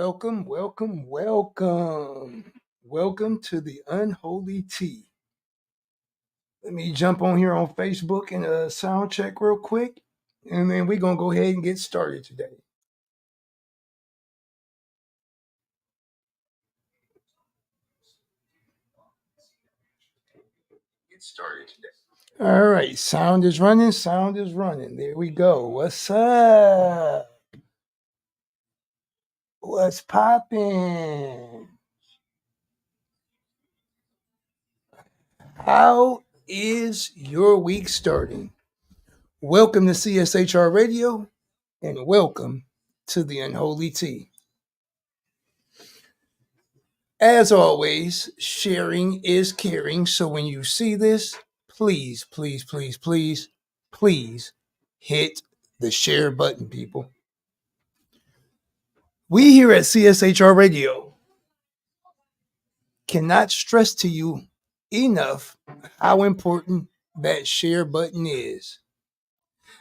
welcome, welcome, welcome. Welcome to the Unholy Tea. Let me jump on here on Facebook and sound check real quick, and then we're going to go ahead and get started today. All right, sound is running, sound is running. There we go. What's up? What's poppin'? How is your week starting? Welcome to CSHR Radio, and welcome to the Unholy Tea. As always, sharing is caring. So when you see this, please, please, please, please, please hit the share button, people. We here at CSHR Radio cannot stress to you enough how important that share button is.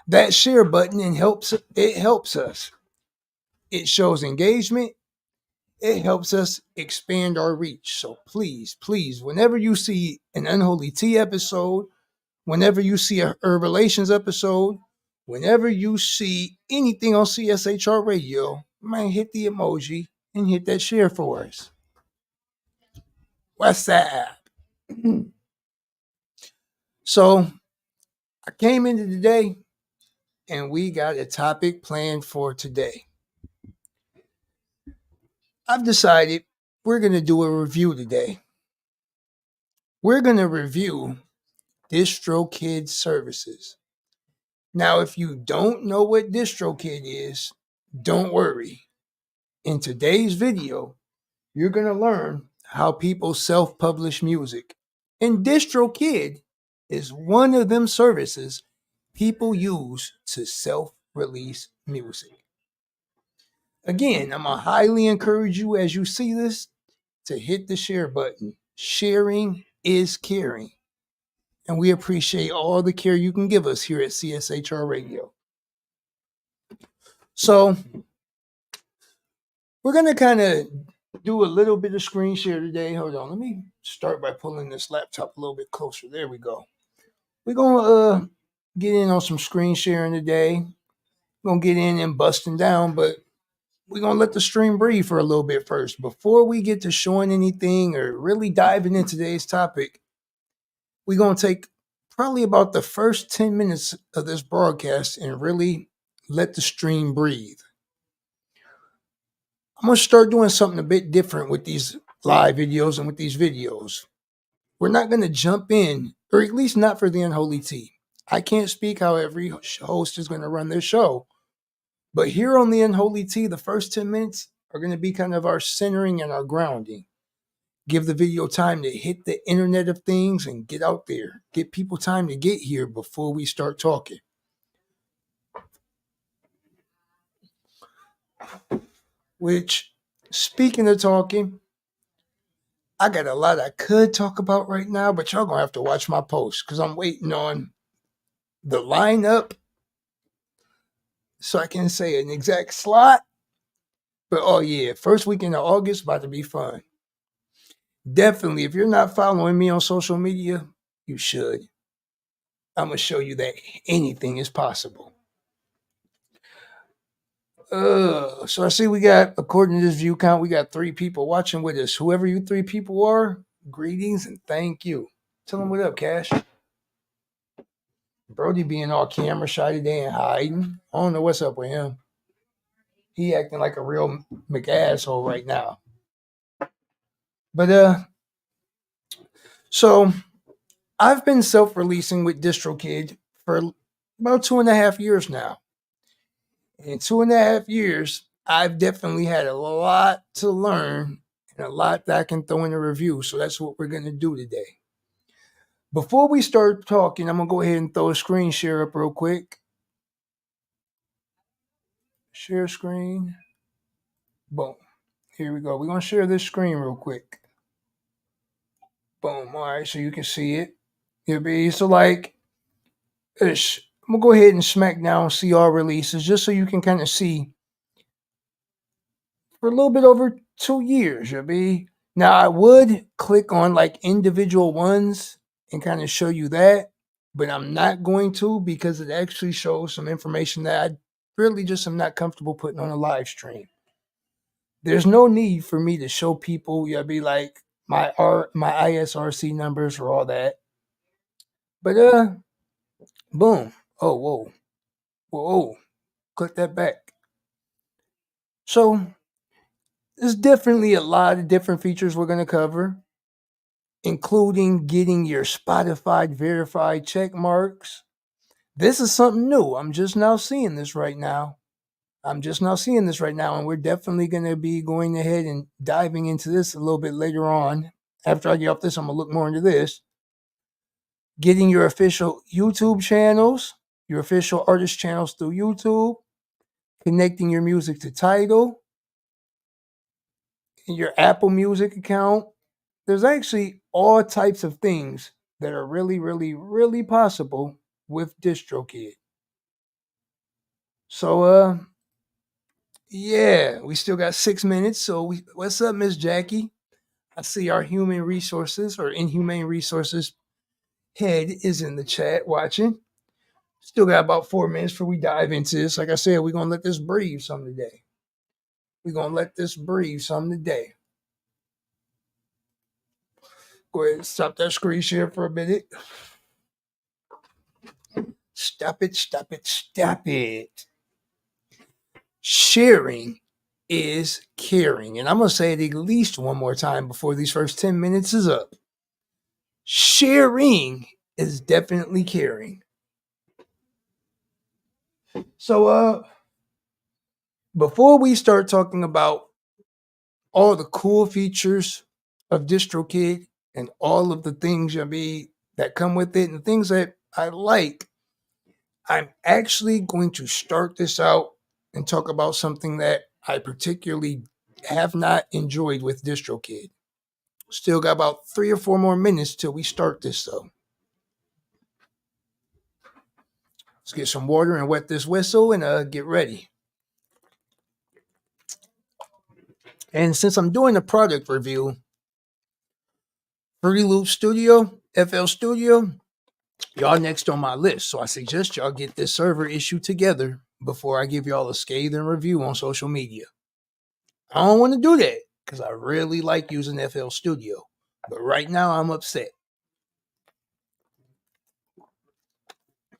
That share button helps us. It shows engagement. It helps us expand our reach. So please, please, whenever you see an Unholy Tea episode, whenever you see a Herb Relations episode, whenever you see anything on CSHR Radio, man, hit the emoji and hit that share for us. What's that? So I came into today and we got a topic planned for today. I've decided we're going to do a review today. We're going to review Distrokid services. Now, if you don't know what Distrokid is, don't worry. In today's video, you're going to learn how people self-publish music. And Distrokid is one of them services people use to self-release music. Again, I'm going to highly encourage you as you see this to hit the share button. Sharing is caring. And we appreciate all the care you can give us here at CSHR Radio. So, we're going to kind of do a little bit of screen share today. Hold on. Let me start by pulling this laptop a little bit closer. There we go. We're going to get in on some screen sharing today. We're going to get in and busting down, but we're going to let the stream breathe for a little bit first. Before we get to showing anything or really diving into today's topic, we're going to take probably about the first 10 minutes of this broadcast and really let the stream breathe. I'm going to start doing something a bit different with these live videos and with these videos. We're not going to jump in, or at least not for the Unholy Tea. I can't speak how every host is going to run their show. But here on the Unholy Tea, the first 10 minutes are going to be kind of our centering and our grounding. Give the video time to hit the Internet of Things and get out there. Get people time to get here before we start talking. Which, speaking of talking, I got a lot I could talk about right now, but y'all going to have to watch my post because I'm waiting on the lineup so I can say an exact slot. But oh yeah, first weekend of August about to be fun. Definitely, if you're not following me on social media, you should. I'm going to show you that anything is possible. So I see we got, according to this view count, we got 3 people watching with us. Whoever you 3 people are, greetings and thank you. Tell them what up, Cash. Brody being all camera shy today and hiding. I don't know what's up with him. He acting like a real McAsshole right now. But so I've been self-releasing with Distrokid for about 2.5 years now. In 2.5 years, I've definitely had a lot to learn and a lot that I can throw in a review. So that's what we're going to do today. Before we start talking, I'm going to go ahead and throw a screen share up real quick. Share screen. Boom. Here we go. We're going to share this screen real quick. Boom. All right, so you can see it. So like, I'm going to go ahead and smack down CR releases just so you can kind of see for a little bit over 2 years. You be now I would click on like individual ones and kind of show you that, but I'm not going to because it actually shows some information that I really just am not comfortable putting on a live stream. There's no need for me to show people. You'll be like my ISRC numbers or all that. But boom. Oh whoa. Click that back. So there's definitely a lot of different features we're gonna cover, including getting your Spotify verified check marks. This is something new. I'm just now seeing this right now. And we're definitely going to be going ahead and diving into this a little bit later on. After I get off this, I'm going to look more into this. Getting your official YouTube channels, your official artist channels through YouTube, connecting your music to Tidal, and your Apple Music account. There's actually all types of things that are really, really, really possible with Distrokid. So, yeah, we still got 6 minutes. So, what's up, Miss Jackie? I see our human resources or inhumane resources head is in the chat watching. Still got about 4 minutes before we dive into this. Like I said, we're going to let this breathe some today. Go ahead and stop that screen share for a minute. Stop it. Sharing is caring. And I'm going to say it at least one more time before these first 10 minutes is up. Sharing is definitely caring. So, before we start talking about all the cool features of Distrokid and all of the things that come with it and things that I like, I'm actually going to start this out and talk about something that I particularly have not enjoyed with Distrokid. Still got about 3 or 4 more minutes till we start this though. Let's get some water and wet this whistle and get ready. And since I'm doing a product review, Fruity Loop Studio, FL Studio, y'all next on my list. So I suggest y'all get this server issue together before I give y'all a scathing review on social media. I don't want to do that because I really like using FL Studio. But right now I'm upset.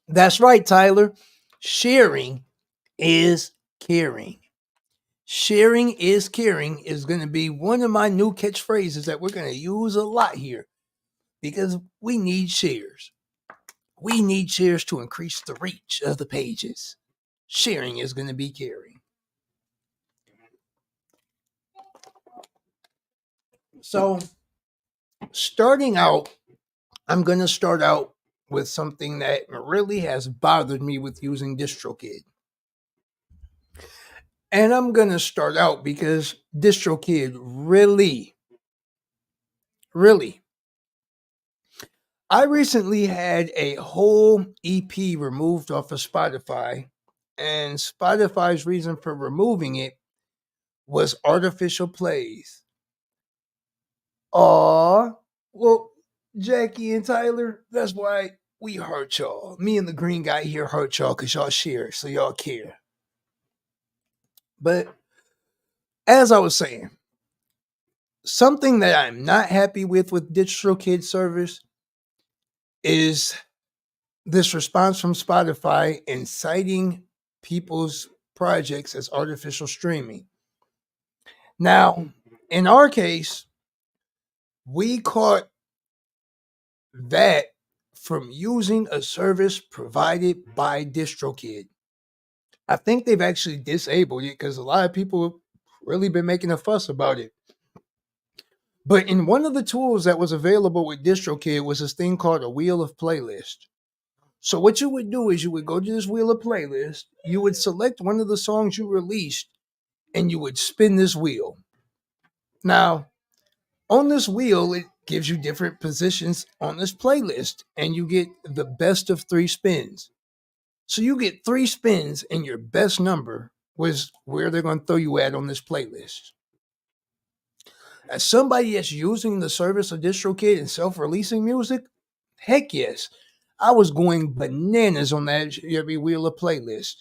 That's right, Tyler. Sharing is caring. Sharing is caring is going to be one of my new catchphrases that we're going to use a lot here because we need shares. We need shares to increase the reach of the pages. Sharing is going to be caring. So, starting out, I'm going to start out with something that really has bothered me with using Distrokid. And I'm going to start out because Distrokid really, I recently had a whole EP removed off of Spotify, and Spotify's reason for removing it was artificial plays. Aw, well, Jackie and Tyler, that's why we hurt y'all. Me and the green guy here hurt y'all because y'all share, so y'all care. But as I was saying, something that I'm not happy with Distrokid service is this response from Spotify in citing people's projects as artificial streaming. Now, in our case, we caught that from using a service provided by Distrokid. I think they've actually disabled it because a lot of people have really been making a fuss about it. But in one of the tools that was available with Distrokid was this thing called a wheel of playlist. So what you would do is you would go to this wheel of playlist, you would select one of the songs you released, and you would spin this wheel. Now, on this wheel, it gives you different positions on this playlist, and you get the best of 3 spins. So you get 3 spins, and your best number was where they're going to throw you at on this playlist. As somebody that's using the service of DistroKid and self-releasing music, heck yes, I was going bananas on that every wheel of playlist.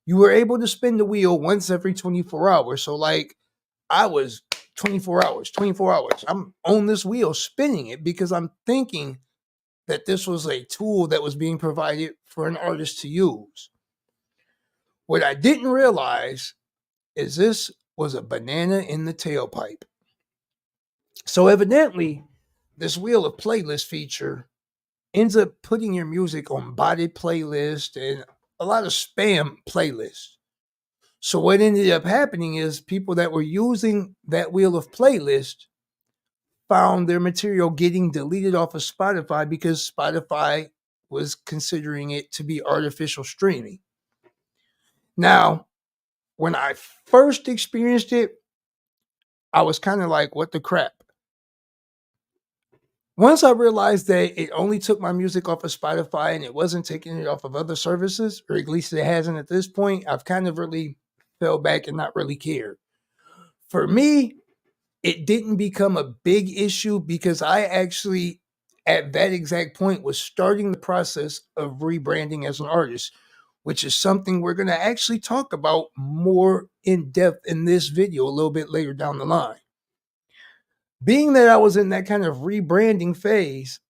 You were able to spin the wheel once every 24 hours. So like I was 24 hours, 24 hours. I'm on this wheel spinning it because I'm thinking that this was a tool that was being provided for an artist to use. What I didn't realize is this was a banana in the tailpipe. So evidently, this wheel of playlist feature ends up putting your music on botted playlist and a lot of spam playlists. So what ended up happening is people that were using that wheel of playlist found their material getting deleted off of Spotify because Spotify was considering it to be artificial streaming. Now, when I first experienced it, I was kind of like, what the crap? Once I realized that it only took my music off of Spotify and it wasn't taking it off of other services, or at least it hasn't at this point, I've kind of really fell back and not really cared. For me, it didn't become a big issue because I actually, at that exact point, was starting the process of rebranding as an artist, which is something we're going to actually talk about more in depth in this video a little bit later down the line. Being that I was in that kind of rebranding phase,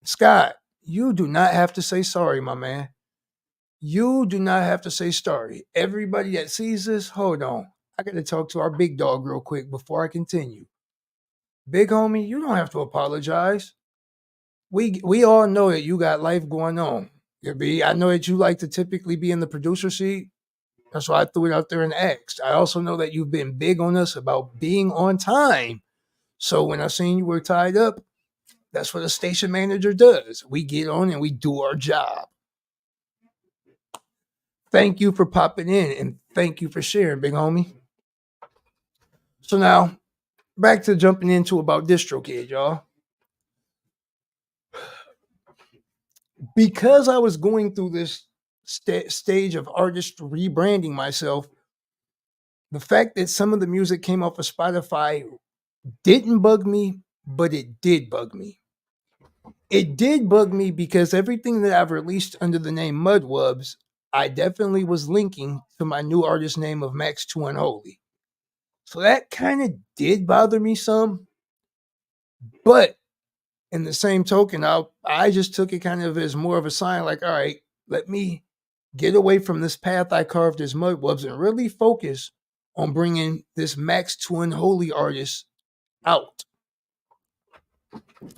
Scott, you do not have to say sorry, my man. You do not have to say sorry. Everybody that sees this, hold on. I got to talk to our big dog real quick before I continue. Big homie, you don't have to apologize. We all know that you got life going on. I know that you like to typically be in the producer seat. That's why I threw it out there and asked. I also know that you've been big on us about being on time. So when I seen you were tied up, that's what a station manager does. We get on and we do our job. Thank you for popping in and thank you for sharing, big homie. So now, back to jumping into about Distrokid, y'all. Because I was going through this stage of artist rebranding myself, the fact that some of the music came off of Spotify didn't bug me, but it did bug me. It did bug me because everything that I've released under the name Mudwubs, I definitely was linking to my new artist name of Maxxx2Unholy. So that kind of did bother me some. But in the same token, I just took it kind of as more of a sign like, all right, let me get away from this path I carved as Mudwubs and really focus on bringing this Maxxx2Unholy artist out.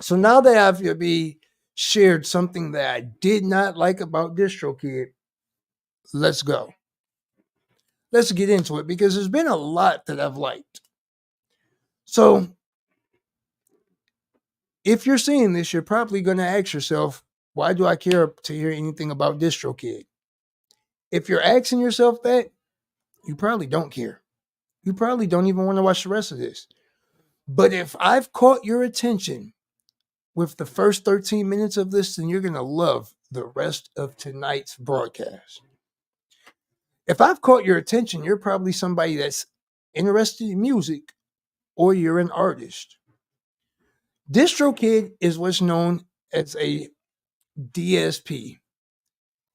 So now that I've shared something that I did not like about Distrokid, let's go. Let's get into it because there's been a lot that I've liked. So if you're seeing this, you're probably going to ask yourself, why do I care to hear anything about Distrokid? If you're asking yourself that, you probably don't care. You probably don't even want to watch the rest of this. But if I've caught your attention with the first 13 minutes of this, then you're going to love the rest of tonight's broadcast. If I've caught your attention, you're probably somebody that's interested in music or you're an artist. Distrokid is what's known as a DSP.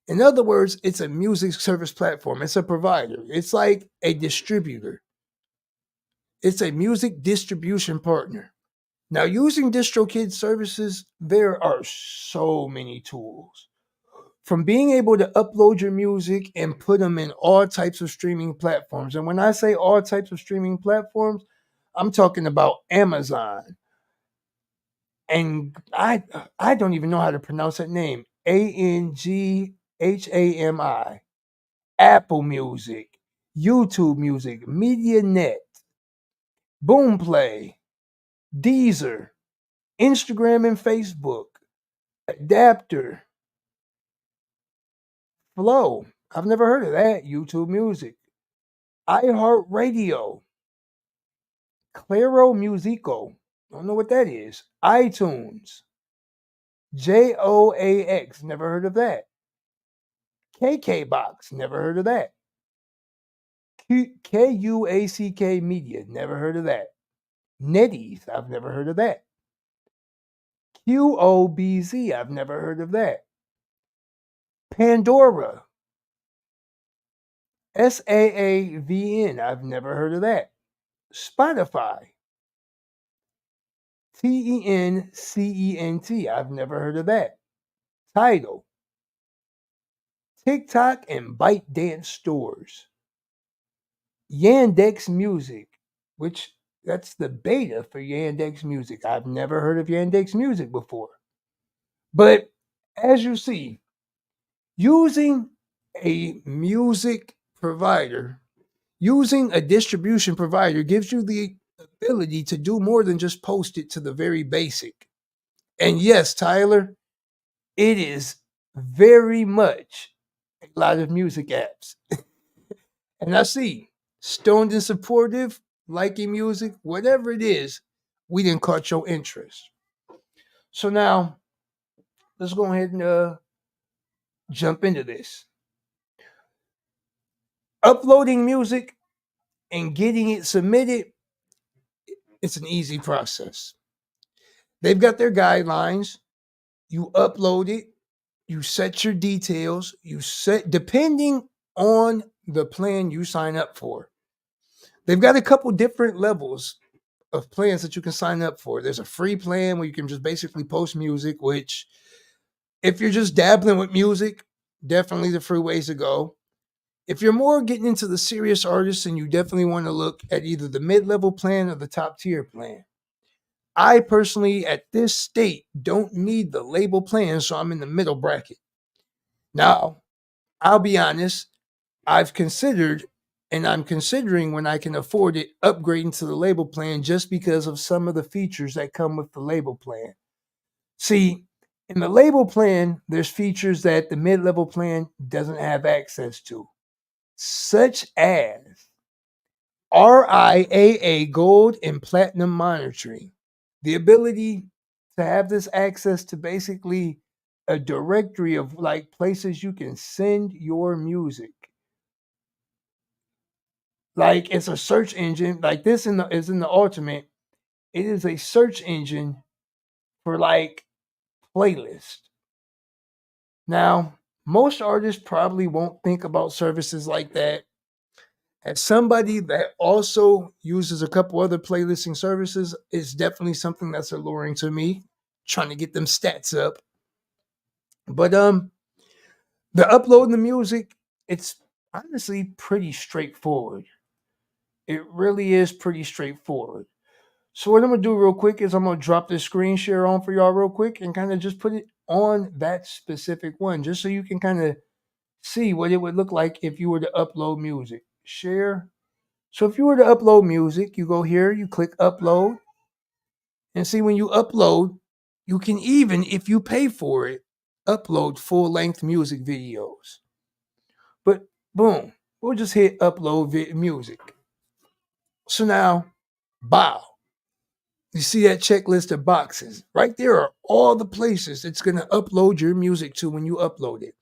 In other words, it's a music service platform. It's a provider. It's like a distributor. It's a music distribution partner. Now, using Distrokid services, there are so many tools. From being able to upload your music and put them in all types of streaming platforms. And when I say all types of streaming platforms, I'm talking about Amazon. And I don't even know how to pronounce that name. Anghami. Apple Music, YouTube Music, MediaNet, Boomplay, Deezer, Instagram and Facebook, Adapter, Flow. I've never heard of that. YouTube Music, iHeartRadio, Claro Musico. Don't know what that is. iTunes, JOAX. Never heard of that. KK Box. Never heard of that. KUACK Media, never heard of that. NetEase, I've never heard of that. QOBZ, I've never heard of that. Pandora, SAAVN, I've never heard of that. Spotify, TENCENT, I've never heard of that. Tidal, TikTok, and ByteDance stores. Yandex Music, which that's the beta for Yandex Music. I've never heard of Yandex Music before. But as you see, using a music provider, using a distribution provider gives you the ability to do more than just post it to the very basic. And yes, Tyler, it is very much a lot of music apps. And I see stoned and supportive, liking music, whatever it is, we didn't caught your interest. So now let's go ahead and jump into this. Uploading music and getting it submitted, it's an easy process. They've got their guidelines. You upload it, you set your details, you set depending on the plan you sign up for. They've got a couple different levels of plans that you can sign up for. There's a free plan where you can just basically post music, which if you're just dabbling with music, definitely the free ways to go. If you're more getting into the serious artists, and you definitely want to look at either the mid-level plan or the top tier plan. I personally, at this state, don't need the label plan, so I'm in the middle bracket. Now, I'll be honest, I've considered and I'm considering when I can afford it upgrading to the label plan just because of some of the features that come with the label plan. See, in the label plan, there's features that the mid-level plan doesn't have access to, such as RIAA Gold and Platinum monitoring. The ability to have this access to basically a directory of like places you can send your music. Like it's a search engine. Like this is in the ultimate. It is a search engine for like playlist. Now, most artists probably won't think about services like that. As somebody that also uses a couple other playlisting services, it's definitely something that's alluring to me, trying to get them stats up. But the uploading the music, it's honestly pretty straightforward. It really is pretty straightforward. So what I'm gonna do real quick is I'm gonna drop this screen share on for y'all real quick and kind of just put it on that specific one, just so you can kind of see what it would look like if you were to upload music. Share. So if you were to upload music, you go here, you click upload, and see when you upload, you can even, if you pay for it, upload full-length music videos. But boom, we'll just hit upload music. So now, bow. You see that checklist of boxes? Right there are all the places it's going to upload your music to when you upload it.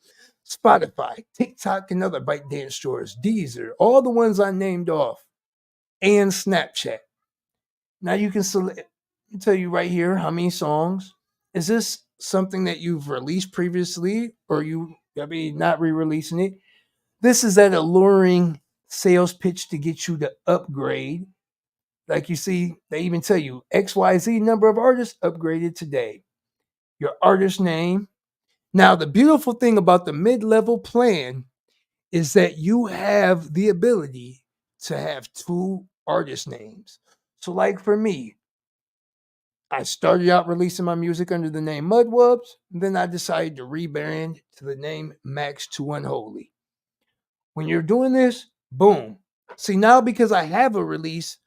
Spotify, TikTok, and other ByteDance stores, Deezer, all the ones I named off, and Snapchat. Now you can select, I'll tell you right here how many songs. Is this something that you've released previously or not re-releasing it? This is that alluring sales pitch to get you to upgrade. Like you see, they even tell you XYZ number of artists upgraded today. Your artist name. Now, the beautiful thing about the mid-level plan is that you have the ability to have two artist names. So, like for me, I started out releasing my music under the name Mudwubs, then I decided to rebrand to the name Maxxx2Unholy. When you're doing this, boom. See, now because I have a release,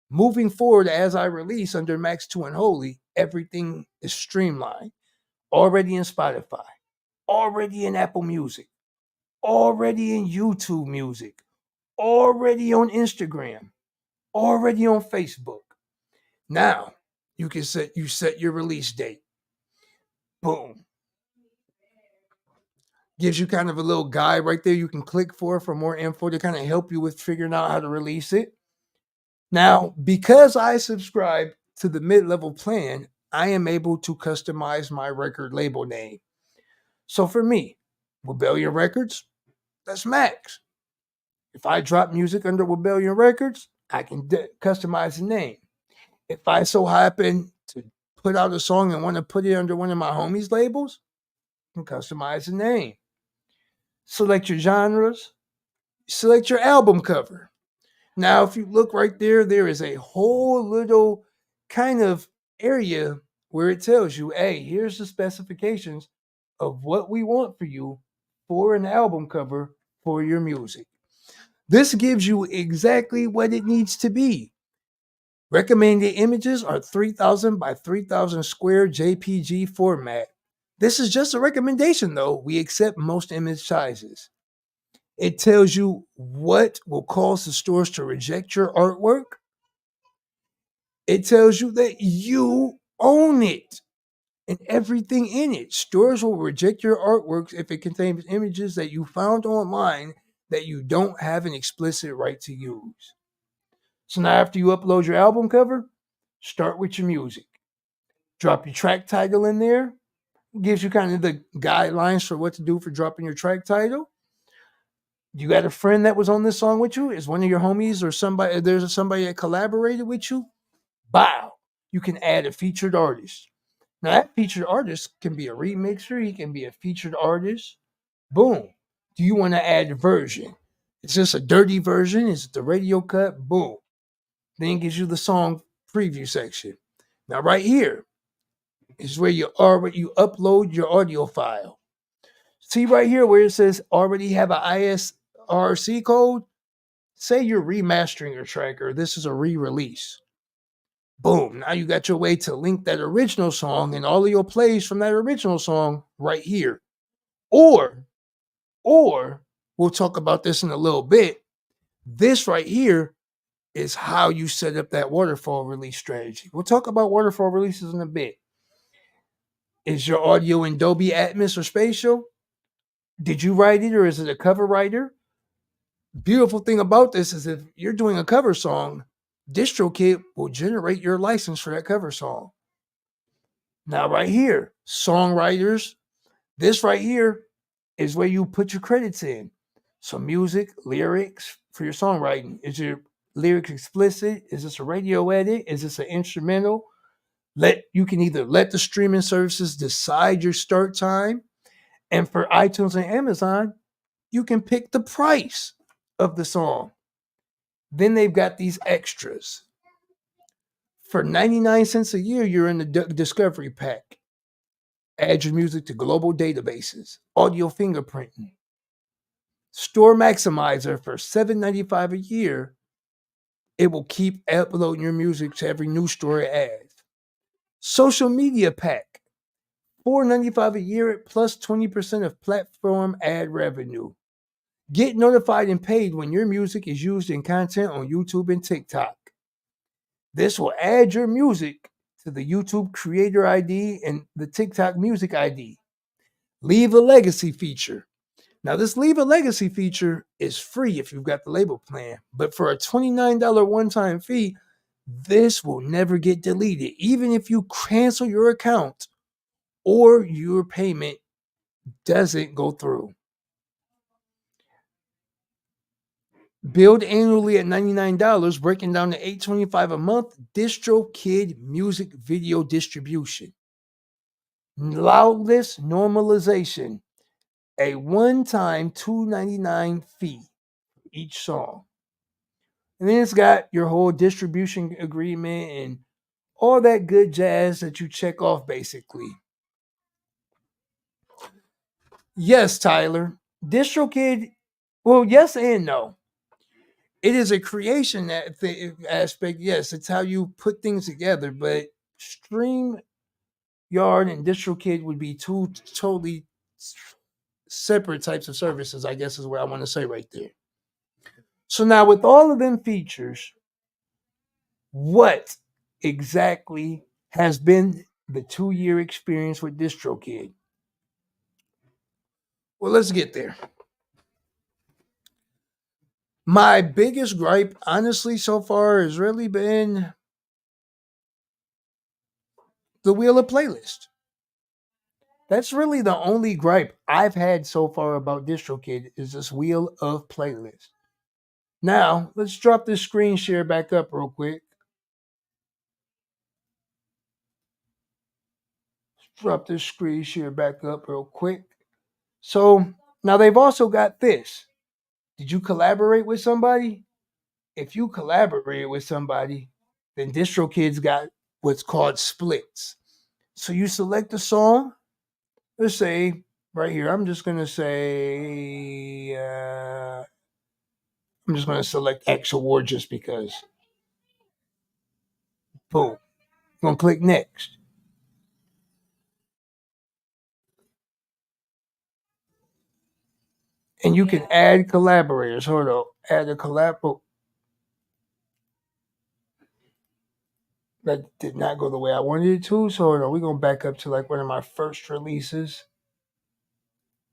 moving forward as I release under Maxxx2Unholy, everything is streamlined. Already in Spotify, already in Apple Music, already in YouTube Music, already on Instagram, already on Facebook. Now you can set your release date. Boom. Gives you kind of a little guide right there you can click for more info to kind of help you with figuring out how to release it. Now, because I subscribe to the mid-level plan, I am able to customize my record label name. So for me, Rebellion Records, that's Maxx. If I drop music under Rebellion Records, I can customize the name. If I so happen to put out a song and want to put it under one of my homies' labels, I can customize the name. Select your genres, select your album cover. Now, if you look right there, there is a whole little kind of area where it tells you, hey, here's the specifications of what we want for you for an album cover for your music. This gives you exactly what it needs to be. Recommended images are 3000 by 3000 square JPG format. This is just a recommendation though. We accept most image sizes. It tells you what will cause the stores to reject your artwork. It tells you that you own it and everything in it. Stores will reject your artworks if it contains images that you found online that you don't have an explicit right to use. So now after you upload your album cover, start with your music. Drop your track title in there. It gives you kind of the guidelines for what to do for dropping your track title. You got a friend that was on this song with you? Is one of your homies or somebody, there's somebody that collaborated with you? Wow. You can add a featured artist. Now that featured artist can be a remixer. He can be a featured artist. Boom. Do you want to add a version? Is this a dirty version? Is it the radio cut? Boom. Then it gives you the song preview section. Now right here is where you upload your audio file. See right here where it says already have an ISRC code? Say you're remastering your track or this is a re-release. Boom. Now you got your way to link that original song and all of your plays from that original song right here. Or we'll talk about this in a little bit. This right here is how you set up that waterfall release strategy. We'll talk about waterfall releases in a bit. Is your audio in Dolby Atmos or Spatial? Did you write it or is it a cover writer? Beautiful thing about this is if you're doing a cover song, Distrokid will generate your license for that cover song. Now, right here, songwriters, this right here is where you put your credits in. So, music, lyrics for your songwriting. Is your lyrics explicit? Is this a radio edit? Is this an instrumental? You can either let the streaming services decide your start time, and for iTunes and Amazon, you can pick the price of the song. Then they've got these extras. For 99 cents a year, you're in the Discovery Pack. Add your music to global databases, audio fingerprinting. Store Maximizer for $7.95 a year. It will keep uploading your music to every new store it adds. Social Media Pack, $4.95 a year plus 20% of platform ad revenue. Get notified and paid when your music is used in content on YouTube and TikTok. This will add your music to the YouTube Creator ID and the TikTok Music ID. Leave a Legacy feature. Now, this Leave a Legacy feature is free if you've got the label plan, but for a $29 one-time fee, this will never get deleted, even if you cancel your account or your payment doesn't go through. Billed annually at $99, breaking down to $8.25 a month, Distrokid music video distribution. Loudness normalization, a one-time $2.99 fee for each song. And then it's got your whole distribution agreement and all that good jazz that you check off basically. Yes, Tyler. Distrokid, well, yes and no. It is a creation aspect. Yes, it's how you put things together, but StreamYard and Distrokid would be two totally separate types of services, I guess is what I want to say right there. So now with all of them features, what exactly has been the 2-year experience with Distrokid? Well, let's get there. My biggest gripe, honestly, so far has really been the wheel of playlist. That's really the only gripe I've had so far about DistroKid is this wheel of playlist. Now, let's drop this screen share back up real quick. Drop this screen share back up real quick. So now they've also got this. Did you collaborate with somebody? If you collaborate with somebody, then DistroKid's got what's called splits. So you select a song. Let's say right here, I'm just gonna say I'm just gonna select X award just because. Boom. I'm gonna click next. And you can add collaborators. Hold on. Add a collab. Oh, that did not go the way I wanted it to. So hold on. We're gonna back up to like one of my first releases.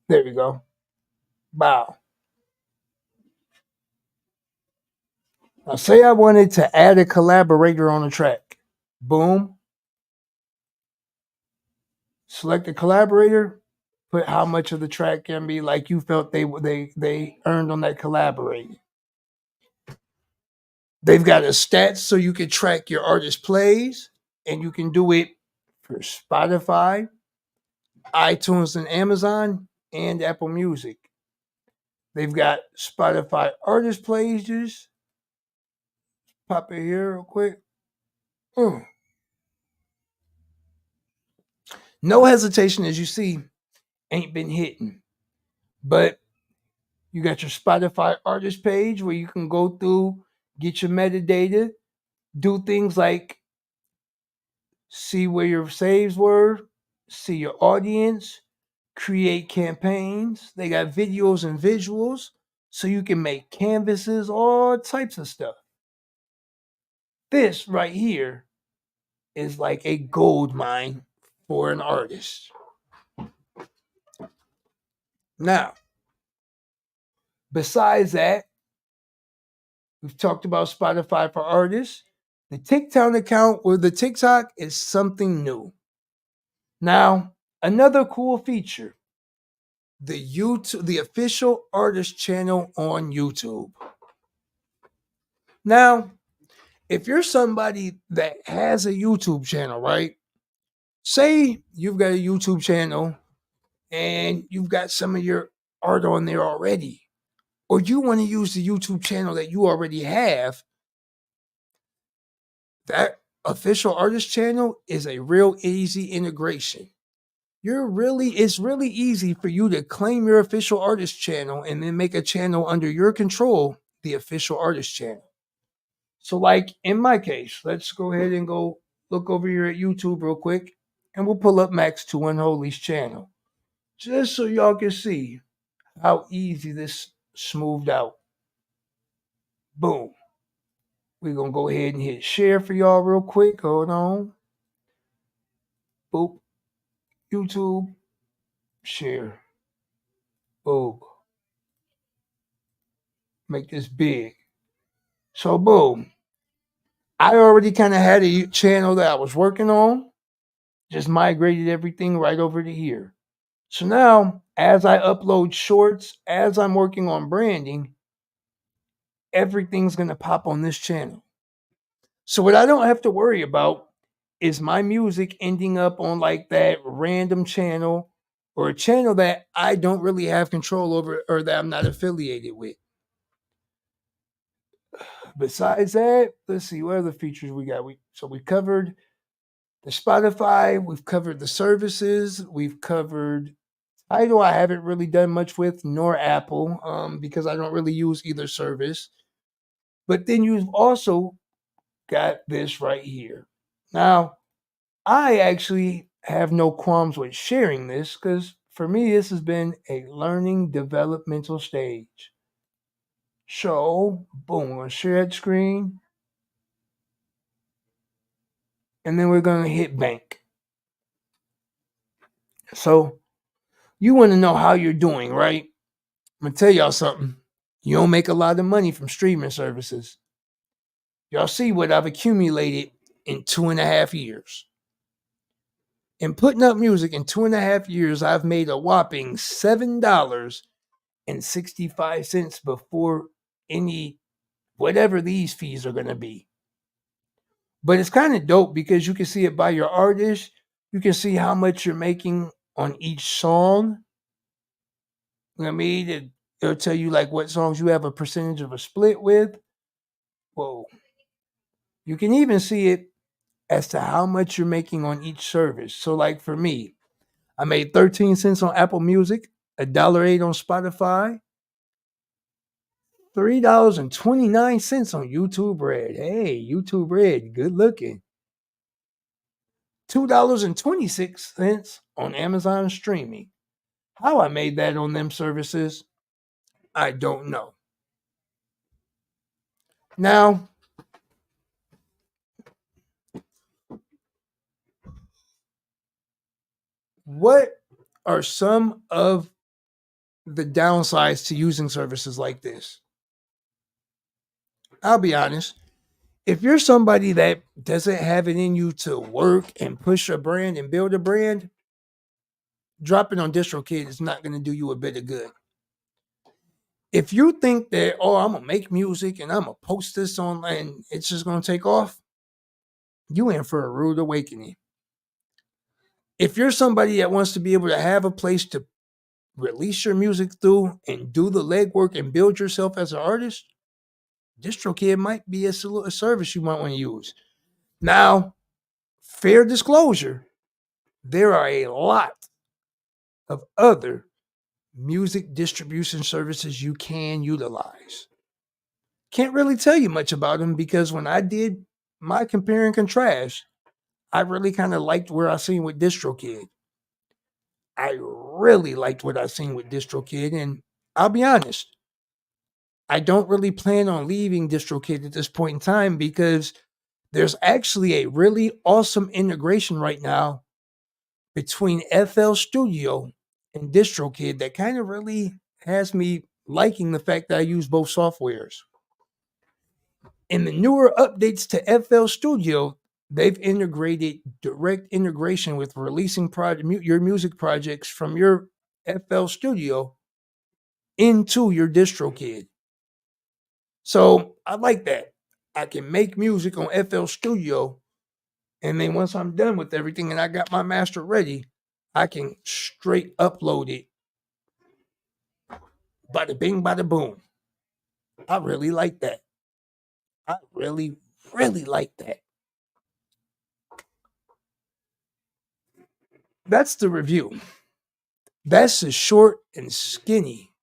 There we go. Wow. Now say I wanted to add a collaborator on a track. Boom. Select a collaborator. Put how much of the track can be like you felt they earned on that collaborator. They've got a stats so you can track your artist plays, and you can do it for Spotify, iTunes, and Amazon, and Apple Music. They've got Spotify artist plays. Pop it here real quick. Mm. No hesitation, as you see, ain't been hitting. But you got your Spotify artist page where you can go through, get your metadata, do things like see where your saves were, see your audience, create campaigns. They got videos and visuals so you can make canvases, all types of stuff. This right here is like a gold mine for an artist. Now, besides that, we've talked about Spotify for artists. The TikTok account or the TikTok is something new. Now, another cool feature, the official artist channel on YouTube. Now, if you're somebody that has a YouTube channel, right? Say you've got a YouTube channel and you've got some of your art on there already, or you want to use the YouTube channel that you already have, that official artist channel is a real easy integration. It's really easy for you to claim your official artist channel and then make a channel under your control, the official artist channel. So, like in my case, let's go ahead and go look over here at YouTube real quick, and we'll pull up Maxxx2Unholy's channel just so y'all can see how easy this smoothed out. Boom. We're gonna go ahead and hit share for y'all real quick. Hold on. Boop. YouTube share. Boom. Make this big. So boom. I already kind of had a channel that I was working on. Just migrated everything right over to here. So now, as I upload shorts, as I'm working on branding, everything's going to pop on this channel. So, what I don't have to worry about is my music ending up on like that random channel or a channel that I don't really have control over or that I'm not affiliated with. Besides that, let's see what other features we got. We covered the Spotify, we've covered the services, we've covered Tidal. I haven't really done much with, nor Apple, because I don't really use either service. But then you've also got this right here. Now, I actually have no qualms with sharing this because for me, this has been a learning developmental stage. So, boom, we're going to share that screen. And then we're going to hit bank. So, You want to know how you're doing, right? I'm going to tell y'all something. You don't make a lot of money from streaming services. Y'all see what I've accumulated in 2.5 years. In putting up music in 2.5 years, I've made a whopping $7.65 before any whatever these fees are going to be. But it's kind of dope because you can see it by your artist. You can see how much you're making on each song. You know what I mean? It'll tell you like what songs you have a percentage of a split with. Whoa. You can even see it as to how much you're making on each service. So like for me, I made 13 cents on Apple Music, $1.08 on Spotify, $3.29 on YouTube Red. Hey, YouTube Red, good looking. $2.26 on Amazon Streaming. How I made that on them services, I don't know. Now, what are some of the downsides to using services like this? I'll be honest. If you're somebody that doesn't have it in you to work and push a brand and build a brand, dropping on Distrokid is not going to do you a bit of good. If you think that, oh, I'm going to make music and I'm going to post this online and it's just going to take off, you in for a rude awakening. If you're somebody that wants to be able to have a place to release your music through and do the legwork and build yourself as an artist, Distrokid might be a service you might want to use. Now, fair disclosure, there are a lot of other music distribution services you can utilize. Can't really tell you much about them because when I did my compare and contrast, I really kind of liked where I seen with Distrokid. I really liked what I seen with Distrokid, and I'll be honest, I don't really plan on leaving Distrokid at this point in time because there's actually a really awesome integration right now between FL Studio and Distrokid that kind of really has me liking the fact that I use both softwares. In the newer updates to FL Studio, they've integrated direct integration with releasing your music projects from your FL Studio into your Distrokid. So I like that. I can make music on FL Studio, and then once I'm done with everything and I got my master ready, I can straight upload it. Bada bing, bada boom. I really like that. I really, really like that. That's the review. That's the short and skinny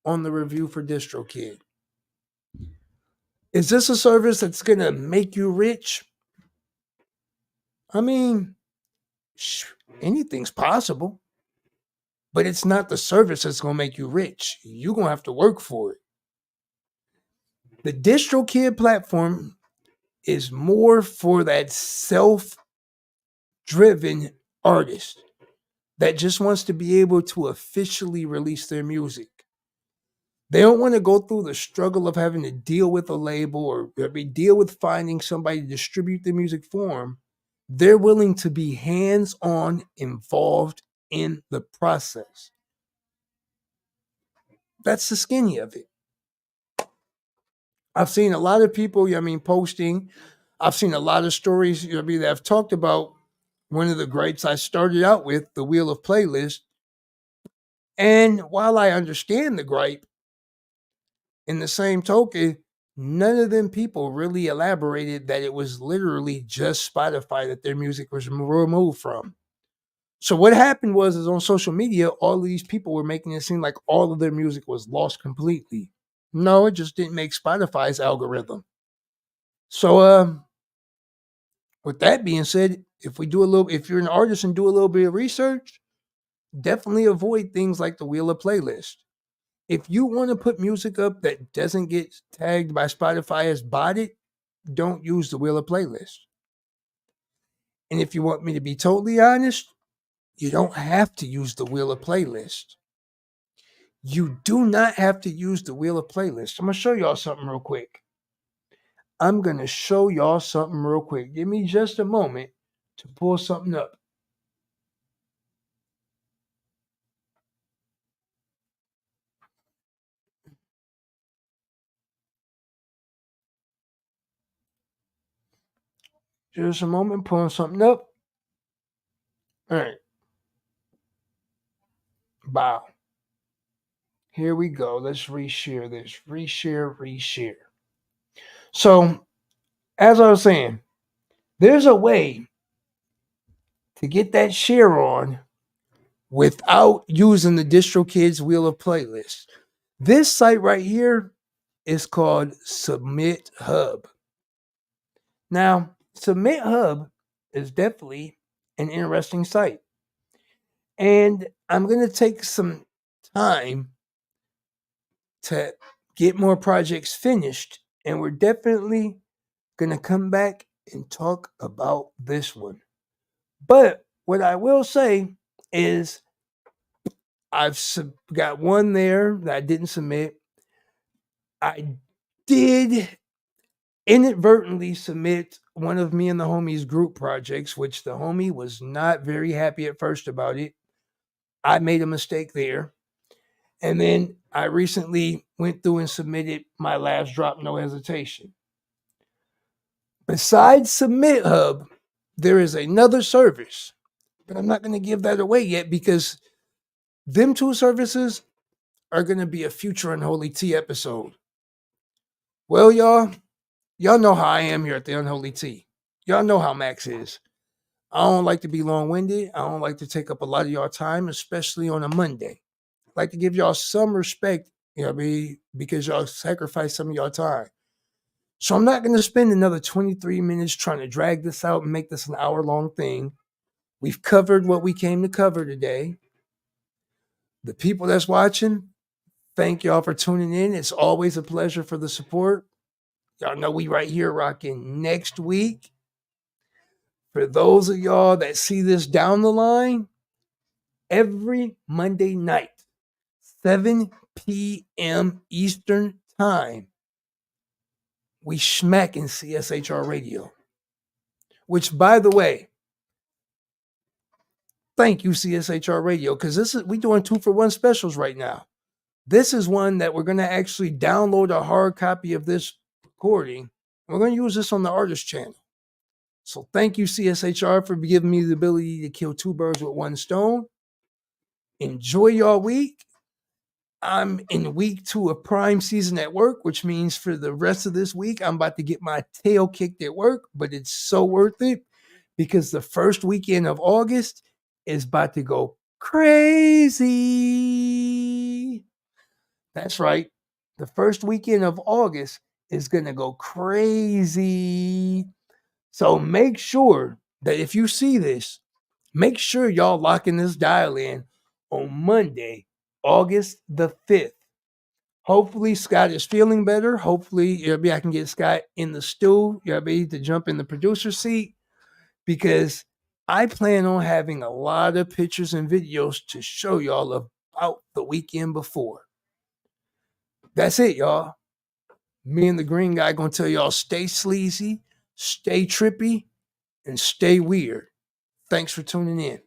on the review for Distrokid. Is this a service that's going to make you rich? I mean, anything's possible, but it's not the service that's going to make you rich. You're going to have to work for it. The Distrokid platform is more for that self-driven artist that just wants to be able to officially release their music. They don't want to go through the struggle of having to deal with a label or deal with finding somebody to distribute the music for them. They're willing to be hands-on involved in the process. That's the skinny of it. I've seen a lot of people, posting. I've seen a lot of stories, that have talked about one of the gripes I started out with, the Wheel of Playlist. And while I understand the gripe, in the same token, none of them people really elaborated that it was literally just Spotify that their music was removed from. So what happened was is on social media, all of these people were making it seem like all of their music was lost completely. No, it just didn't make Spotify's algorithm. So with that being said, if you're an artist and do a little bit of research, definitely avoid things like the Wheel of Playlist. If you want to put music up that doesn't get tagged by Spotify as botted, don't use the Wheel of Playlist. And if you want me to be totally honest, You don't have to use the wheel of playlist. You do not have to use the wheel of playlist. I'm going to show y'all something real quick. Give me just a moment to pull something up. Just a moment, pulling something up. All right. Wow. Here we go. Let's reshare this. Reshare. So, as I was saying, there's a way to get that share on without using the Distrokid's wheel of playlists. This site right here is called Submit Hub. Now, Submit Hub is definitely an interesting site. And I'm going to take some time to get more projects finished. And we're definitely going to come back and talk about this one. But what I will say is I've got one there that I didn't submit. I did inadvertently submit one of me and the homies group projects, which the homie was not very happy at first about it. I made a mistake there. And then I recently went through and submitted my last drop, no hesitation. Besides Submit Hub, there is another service, but I'm not going to give that away yet because them two services are going to be a future Unholy Tea episode. Well, y'all know how I am here at the Unholy Tea. Y'all know how Max is. I don't like to be long-winded. I don't like to take up a lot of y'all time, especially on a Monday. I like to give y'all some respect, because y'all sacrifice some of y'all time. So I'm not going to spend another 23 minutes trying to drag this out and make this an hour-long thing. We've covered what we came to cover today. The people that's watching, thank y'all for tuning in. It's always a pleasure for the support. Y'all know we right here rocking next week. For those of y'all that see this down the line, every Monday night, 7 p.m. Eastern Time, we smack in CSHR Radio. Which, by the way, thank you, CSHR Radio, because we doing 2-for-1 specials right now. This is one that we're going to actually download a hard copy of this recording. We're going to use this on the artist channel. So thank you, CSHR, for giving me the ability to kill two birds with one stone. Enjoy your week. I'm in week 2 of prime season at work, which means for the rest of this week, I'm about to get my tail kicked at work, but it's so worth it because the first weekend of August is about to go crazy. That's right. The first weekend of August is going to go crazy. So make sure that if you see this, make sure y'all locking this dial in on Monday, August the 5th. Hopefully Scott is feeling better. Hopefully I can get Scott in the stew, to jump in the producer seat, because I plan on having a lot of pictures and videos to show y'all about the weekend before. That's it, y'all. Me and the green guy gonna tell y'all stay sleazy, stay trippy, and stay weird. Thanks for tuning in.